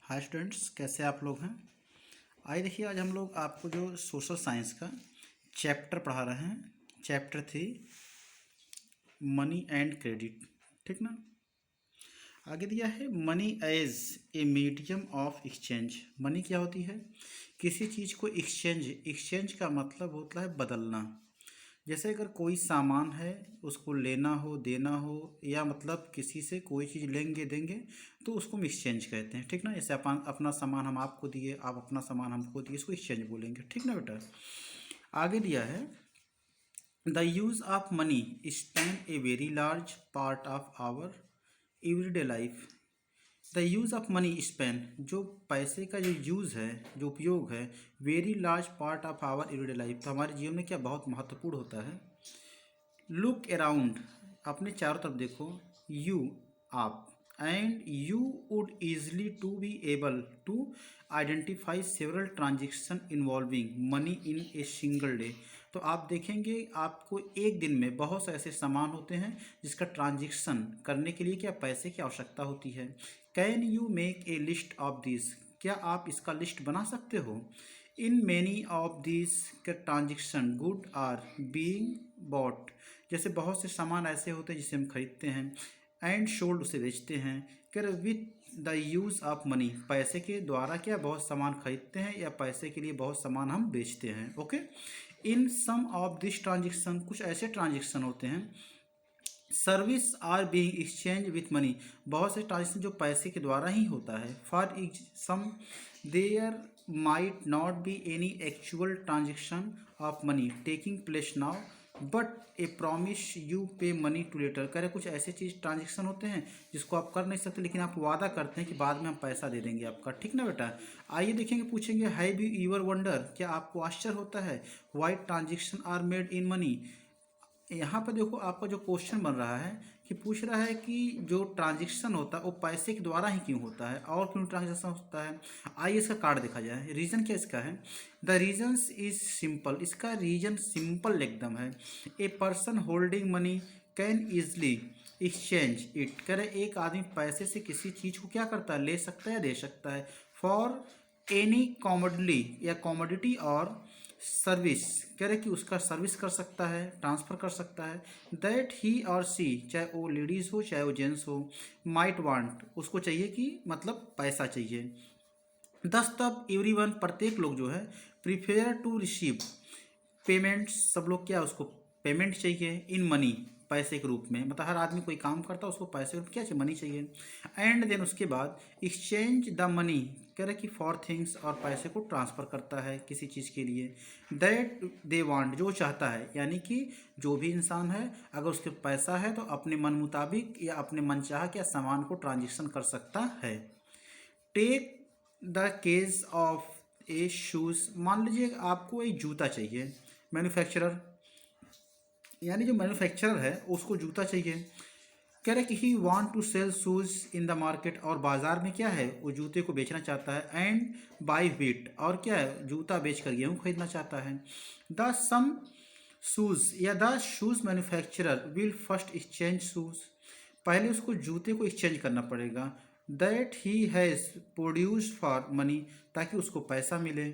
Hi students, कैसे आप लोग हैं। आइए देखिए, आज हम लोग आपको जो सोशल साइंस का चैप्टर पढ़ा रहे हैं, चैप्टर 3 मनी एंड क्रेडिट। ठीक ना। आगे दिया है money as a medium of exchange. Money क्या होती है? किसी चीज़ को एक्सचेंज का मतलब होता है बदलना। जैसे अगर कोई सामान है, उसको लेना हो, देना हो, या मतलब किसी से कोई चीज़ लेंगे देंगे, तो उसको हम एक्सचेंज कहते हैं। ठीक ना। जैसे अपन अपना सामान हम आपको दिए, आप अपना सामान हमको दिए, इसको एक्सचेंज बोलेंगे। ठीक ना बेटा। आगे दिया है the use of money spend a very large part of our everyday life. The use of money spend, जो पैसे का जो यूज़ है, जो उपयोग है, very large part of our everyday life, तो हमारे जीवन में क्या बहुत महत्वपूर्ण होता है। लुक अराउंड, अपने चारों तरफ देखो। यू, आप, and you would easily to be able to identify several transaction involving money in a single day. तो आप देखेंगे, आपको एक दिन में बहुत से ऐसे सामान होते हैं जिसका ट्रांजेक्शन करने के लिए क्या पैसे की आवश्यकता होती है। Can you make a list of this, क्या आप इसका लिस्ट बना सकते हो। In many of this transaction good are being bought, जैसे बहुत से सामान ऐसे होते हैं जिसे हम खरीदते हैं, एंड सोल्ड, उसे बेचते हैं। कर with the use of money, पैसे के द्वारा क्या बहुत सामान खरीदते हैं या पैसे के लिए बहुत सामान हम बेचते हैं। Okay. In some of this transaction, कुछ ऐसे ट्रांजेक्शन होते हैं। Service are being exchange with money, बहुत से ट्रांजेक्शन जो पैसे के द्वारा ही होता है। For some there might not be any actual transaction of money taking place now but a promise you pay money to later. कह रहे कुछ ऐसे चीज़ ट्रांजेक्शन होते हैं जिसको आप कर नहीं सकते, लेकिन आप वादा करते हैं कि बाद में हम पैसा दे देंगे आपका। ठीक ना बेटा। आइए देखेंगे, पूछेंगे हैव यू ईवर वंडर, क्या आपको आश्चर्य होता है why transaction are made in money. यहाँ पर देखो, आपका जो क्वेश्चन बन रहा है कि पूछ रहा है कि जो ट्रांजैक्शन होता है वो पैसे के द्वारा ही क्यों होता है और क्यों ट्रांजैक्शन होता है। आइए इसका कार्ड देखा जाए। रीज़न क्या इसका है? द रीजन्स इज सिंपल, इसका रीजन सिंपल एकदम है। A person holding money can easily exchange it, कह रहे एक आदमी पैसे से किसी चीज़ को क्या करता है, ले सकता है या दे सकता है। फॉर एनी कॉमोडिटी, या कॉमोडिटी और सर्विस, कह रहे कि उसका सर्विस कर सकता है, ट्रांसफ़र कर सकता है। दैट ही और सी, चाहे वो लेडीज़ हो चाहे वो जेंट्स हो, माइट वांट, उसको चाहिए कि मतलब पैसा चाहिए। दस तब एवरीवन, प्रत्येक लोग जो है, प्रिफेयर टू रिसीव पेमेंट, सब लोग क्या उसको पेमेंट चाहिए इन मनी, पैसे के रूप में। मतलब हर आदमी कोई काम करता है उसको पैसे के रूप में क्या चाहिए, मनी चाहिए। एंड देन उसके बाद एक्सचेंज द मनी, कह रहे कि फॉर थिंग्स, और पैसे को ट्रांसफ़र करता है किसी चीज़ के लिए। दैट दे वांट, जो चाहता है, यानी कि जो भी इंसान है अगर उसके पैसा है तो अपने मन मुताबिक या अपने मनचाहा क्या सामान को ट्रांजेक्शन कर सकता है। Take the case of a shoes, मान लीजिए आपको एक जूता चाहिए, मैन्युफैक्चरर, यानी जो मैन्युफैक्चरर है उसको जूता चाहिए। कह रहे कि he want to sell shoes in the market, और बाज़ार में क्या है वो जूते को बेचना चाहता है। एंड बाई व्हीट, और क्या है जूता बेचकर गेहूँ खरीदना चाहता है। द सम शूज़, या the shoes manufacturer will first exchange shoes, पहले उसको जूते को एक्सचेंज करना पड़ेगा। That he has produce for money, ताकि उसको पैसा मिले।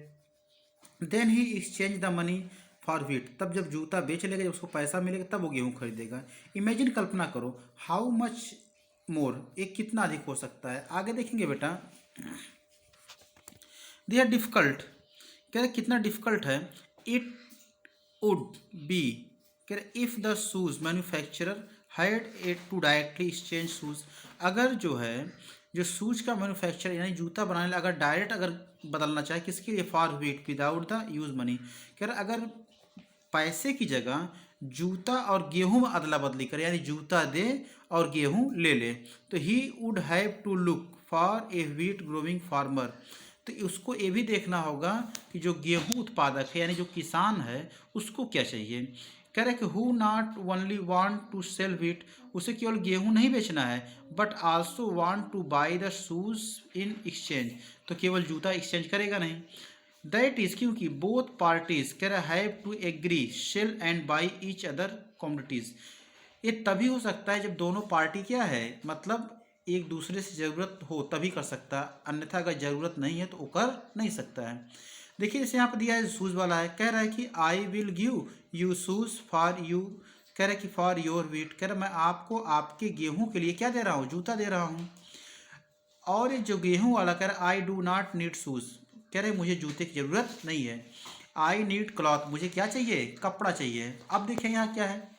Then he exchange the money for wheat, तब जब जूता बेच लेगा, जब उसको पैसा मिलेगा तब वो गेहूँ खरीदेगा। इमेजिन, कल्पना करो, हाउ मच मोर, एक कितना अधिक हो सकता है। आगे देखेंगे बेटा। दे आर डिफ़िकल्ट, कह रहे कितना डिफ़िकल्ट है। इट वुड बी, कह रहे if the shoes manufacturer had a to directly exchange shoes, अगर जो है जो शूज़ का मैन्युफैक्चर यानी जूता बनाने अगर डायरेक्ट अगर बदलना चाहे, किसके लिए, for wheat without the use money, कह रहे अगर पैसे की जगह जूता और गेहूं में अदला बदली करे, यानी जूता दे और गेहूं ले ले, तो he would have to look for a wheat growing farmer, तो उसको ये भी देखना होगा कि जो गेहूं उत्पादक है यानी जो किसान है उसको क्या चाहिए। कह रहे कि who not only want to sell wheat, उसे केवल गेहूं नहीं बेचना है, but also want to buy the shoes in exchange, तो केवल जूता एक्सचेंज करेगा नहीं। दैट इज, क्योंकि बोथ पार्टीज कह रहा have to agree sell and buy each other commodities, ये तभी हो सकता है जब दोनों पार्टी क्या है, मतलब एक दूसरे से ज़रूरत हो तभी कर सकता है, अन्यथा अगर ज़रूरत नहीं है तो वो कर नहीं सकता है। देखिए जैसे यहाँ पर दिया है शूज़ वाला है, कह रहा है कि I will give you shoes for you, कह रहा है कि फॉर योर वीट, कह रहा है मैं आपको आपके गेहूँ के लिए क्या दे रहा हूँ, जूता दे रहा हूँ। और ये जो गेहूँ वाला कह रहा है I do not need shoes, कह रहे मुझे जूते की ज़रूरत नहीं है। आई नीड क्लॉथ, मुझे क्या चाहिए, कपड़ा चाहिए। अब देखें यहाँ क्या है,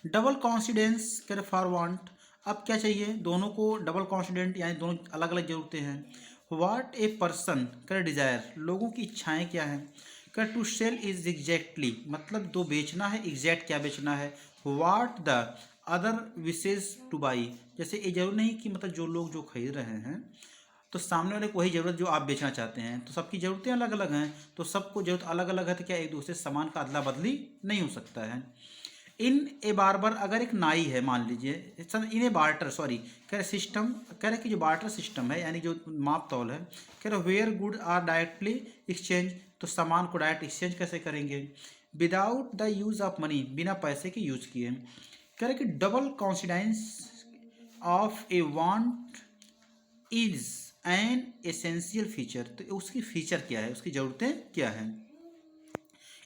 डबल कॉन्सिडेंस कह रहे फॉर वांट, अब क्या चाहिए, दोनों को डबल कॉन्सिडेंट यानी दोनों अलग अलग जरूरतें हैं। व्हाट ए पर्सन कर डिज़ायर, लोगों की इच्छाएं क्या हैं। कर टू सेल इज एग्जैक्टली, मतलब दो बेचना है, एग्जैक्ट क्या बेचना है। What the other wishes two by, जैसे ये जरूर नहीं कि मतलब जो लोग जो खरीद रहे हैं तो सामने वाले को वही ज़रूरत जो आप बेचना चाहते हैं, तो सबकी ज़रूरतें अलग अलग हैं, तो सबको ज़रूरत अलग अलग है, तो क्या एक दूसरे सामान का अदला बदली नहीं हो सकता है। इन ए बार्बर, अगर एक नाई है मान लीजिए, इन ए बार्टर सॉरी, कह रहे सिस्टम, कह रहे कि जो बार्टर सिस्टम है यानी जो माप तौल है, कह रहे where good are directly exchange, तो सामान को डायरेक्ट एक्सचेंज कैसे करेंगे। Without the use of money, बिना पैसे के यूज़ किए। कह रहे कि double coincidence of a want is an essential feature, तो उसकी फीचर क्या है, उसकी ज़रूरतें क्या हैं।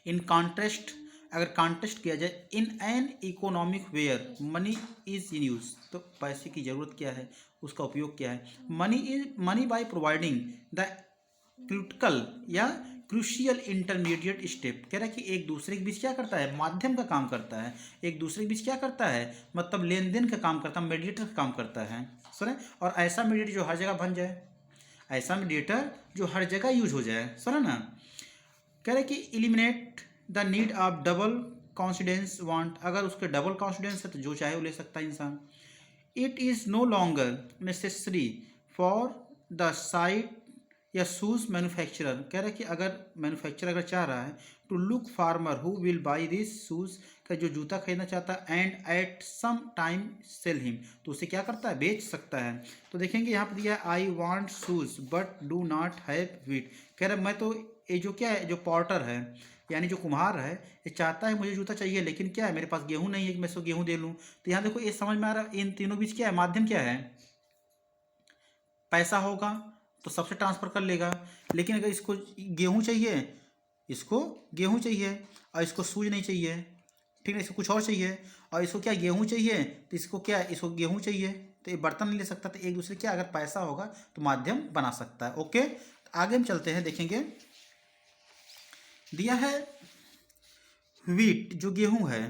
इन कॉन्ट्रेस्ट, अगर कॉन्टेस्ट किया जाए, in an economic where money is in use, तो पैसे की ज़रूरत क्या है, उसका उपयोग क्या है। Money by providing the critical या क्रूशियल इंटरमीडिएट स्टेप, कह रहा है कि एक दूसरे के बीच क्या करता है, माध्यम का काम करता है, एक दूसरे के बीच क्या करता है, मतलब लेन देन का काम करता है, मीडिएटर का काम करता है। सुने, और ऐसा मीडिएटर जो हर जगह बन जाए, ऐसा मीडिएटर जो हर जगह यूज हो जाए, सुना ना। कह रहे कि eliminate the need of double coincidence want, अगर उसके डबल कॉन्सिडेंस है तो जो चाहे वो ले सकता है इंसान। It is no longer necessary for the site या शूज़ मैन्युफैक्चरर, कह रहा है कि अगर मैन्युफैक्चरर अगर चाह रहा है to look farmer who will buy this shoes, का जो जूता खरीदना चाहता है, and at some time sell him, तो उसे क्या करता है, बेच सकता है। तो देखेंगे यहाँ पर दिया I want shoes but do not have wheat, कह रहा है मैं तो, ये जो क्या है, जो पॉटर है यानी जो कुम्हार है, ये चाहता है मुझे जूता चाहिए, लेकिन क्या है मेरे पास गेहूं नहीं है कि मैं इसको गेहूं दे लूं। तो यहाँ देखो ये समझ में आ रहा है, इन तीनों बीच क्या है, माध्यम क्या है, पैसा होगा तो सबसे ट्रांसफर कर लेगा। लेकिन अगर इसको गेहूं चाहिए, इसको गेहूं चाहिए और इसको सूज नहीं चाहिए, ठीक है, इसको कुछ और चाहिए, और इसको क्या गेहूं चाहिए, तो इसको क्या, इसको गेहूं चाहिए, तो ये बर्तन नहीं ले सकता। तो एक दूसरे क्या, अगर पैसा होगा तो माध्यम बना सकता है। ओके, आगे हम चलते हैं, देखेंगे दिया है व्हीट जो गेहूं है,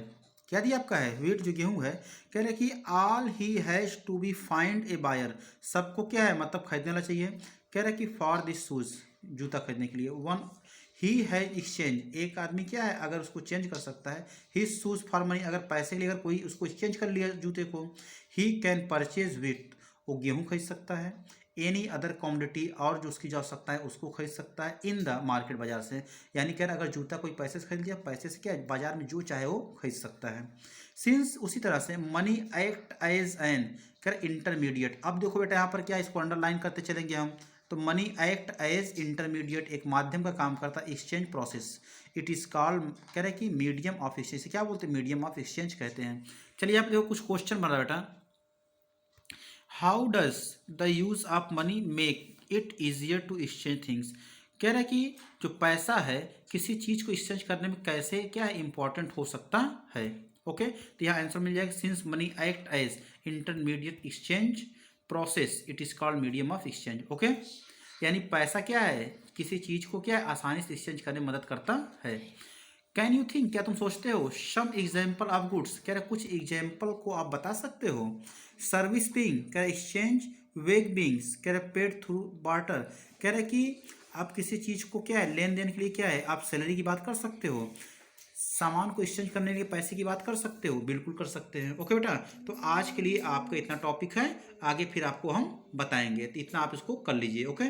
क्या दिया आपका है, व्हीट जो गेहूं है, कह रहे कि all he has to be find a buyer, सबको क्या है, मतलब खरीदने वाला चाहिए। कह रहे कि फॉर दिस शूज़, जूता खरीदने के लिए। वन ही हैज एक्सचेंज, एक आदमी क्या है, अगर उसको चेंज कर सकता है, ही शूज़ फॉर मनी, अगर पैसे के लिए अगर कोई उसको एक्सचेंज कर लिया जूते को, ही कैन परचेज व्हीट, वो गेहूँ खरीद सकता है। एनी अदर कॉमोडिटी, और जो उसकी जो आवश्यकता है उसको खरीद सकता है इन द मार्केट, बाजार से। यानी कह रहा अगर जूता कोई पैसे से खरीद लिया, पैसे से क्या बाजार में जो चाहे वो खरीद सकता है। सिंस उसी तरह से मनी एक्ट एज एन, कर इंटरमीडिएट, अब देखो बेटा यहाँ पर क्या, इसको अंडरलाइन करते चलेंगे हम। तो मनी एक्ट एज इंटरमीडिएट, एक माध्यम का काम करता है, exchange process. It is called, कह रहे कि मीडियम ऑफ एक्सचेंज, क्या बोलते हैं, मीडियम ऑफ एक्सचेंज कहते हैं। चलिए यहाँ पर देखो कुछ क्वेश्चन बन रहा है बेटा। How does the use of money make it easier to exchange things, कह रहा है कि जो पैसा है किसी चीज़ को एक्सचेंज करने में कैसे क्या है इंपॉर्टेंट हो सकता है। ओके, तो यहाँ आंसर मिल जाएगा, since money act as intermediate exchange process it is called medium of exchange. Okay, यानी पैसा क्या है, किसी चीज़ को क्या है आसानी से एक्सचेंज करने में मदद करता है। कैन यू थिंक, क्या तुम सोचते हो, सम एग्जाम्पल ऑफ गुड्स, कह रहे कुछ एग्जाम्पल को आप बता सकते हो। सर्विस बीइंग, कह रहे एक्सचेंज, वेग बीइंग्स, कह रहे पेड थ्रू बार्टर, कह रहे कि आप किसी चीज़ को क्या है लेन देन के लिए क्या है, आप सैलरी की बात कर सकते हो, सामान को एक्सचेंज करने के लिए पैसे की बात कर सकते हो, बिल्कुल कर सकते हैं। ओके बेटा, तो आज के लिए आपका इतना टॉपिक है, आगे फिर आपको हम बताएंगे, तो इतना आप इसको कर लीजिए। ओके।